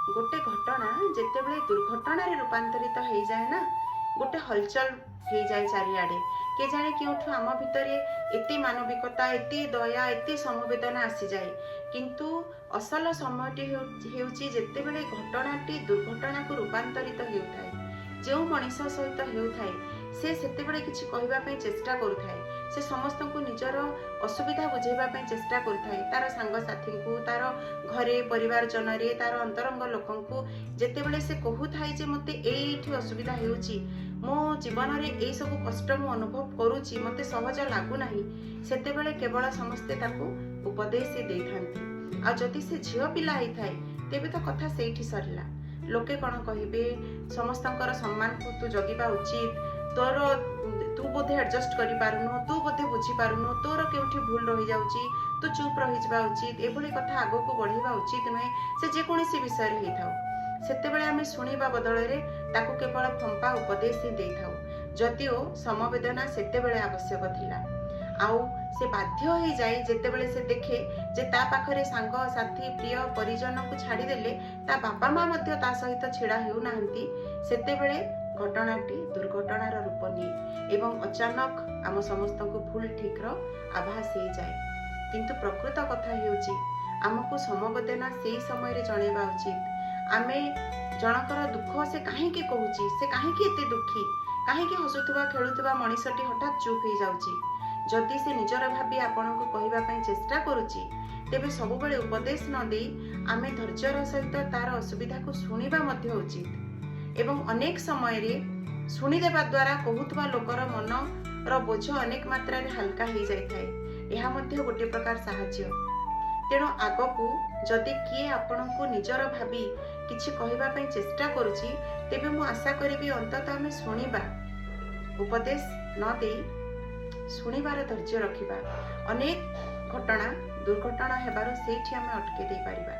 गोटे घटना जितेबले दुर्घटन रूपांतरित हो जाए ना, गोटे हलचल हो जाए चारिआडे। के जाने क्यों आम भितर एत मानविकता, एत दया, एत समवेदना आसी जाए। किंतु असल समयटी हेउची जेतेबेले घटनाटी दुर्घटना को रूपांतरित होउथाय। जो मनीष सहित होउथाय से सेतेबेले किछि कहिबा पई चेष्टा करूथाय। से समस्त को निजर असुविधा बुझेबा पई चेष्टा करूथाय। तार सांग साथी को, तार घरे परिवार जनरे, तार अंतरंग लोकन को जेतेबेले से कहूथाय जे मते एठी असुविधा हेउची, मो जीवन रे ए सब कष्ट मु अनुभव करूची, मते सहज लागू नाही, सेतेबेले केवल समस्ते ताको उपदेश दे थांती। आ जदि से झियो पिला हेई थाए तेबे तो कथा सेठी सरला। लोके कौन कहिबे, समस्तंकर सम्मान को तू जगिबा उचित, तोर तू बोधे एडजस्ट करि पारुनु, तू बोधे बुझी पारुनु, तोर केउठी भूल रही जाउची, तू चुप रही जाबा उचित, एभली कथा आगो को बढ़िबा उचित नुहे। से जे कोनोसी विषय रे हेथाउ सेतेबेले आमे सुनिबा बदल रे ताको केवल फंपा उपदेश ही देथाउ। जदिओ समवेदना सेतेबेले आवश्यक थिला। आउ से बाध्य हो जाए जेतेबेले से देखे जे ता पाखरे सांग साथी प्रिय परिजन को छाड़ी देले ता बापा माँ मध्य ता सहित छिड़ा हेउ नाहंती, सेतेबेले घटनाटी दुर्घटनार रूप निए एवं अचानक आम समस्त को भूल ठीक रो आभास हो जाए। किंतु प्रकृत कथा हेउची आमको समवेदना सेही समय रे जणेबा उचित। आमे जनकर दुख से काहेकि कहूची, से काहेकि एते दुखी, काहेकि हसुथुबा खेलुथुबा मनीषटी हठात चुप हो जाउची। जदि से निजर भाबी आपण को कहबा पई चेष्टा करूची तेबे सबुबले उपदेश न देई आमे धैर्यर सहित तार असुविधा को सुनिबा मध्य उचित। एवं अनेक समय रे सुनी देबा द्वारा कहूथुबा लोकर मन रो बोझ अनेक मात्रा रे हल्का हो जाय थाए। एहा मध्य गोटे प्रकार साहाय्य। तेणु आगकू जदि किए आपण को निजर भाबी किछि कहबा पई चेष्टा करूची तेबे मु आशा करिबी अंततः आमे सुनिबा, उपदेश न देई शुणिबार धैर्य रखिबा। अनेक घटना दुर्घटना हेबार सेठी आमे अटके दे पारिबा।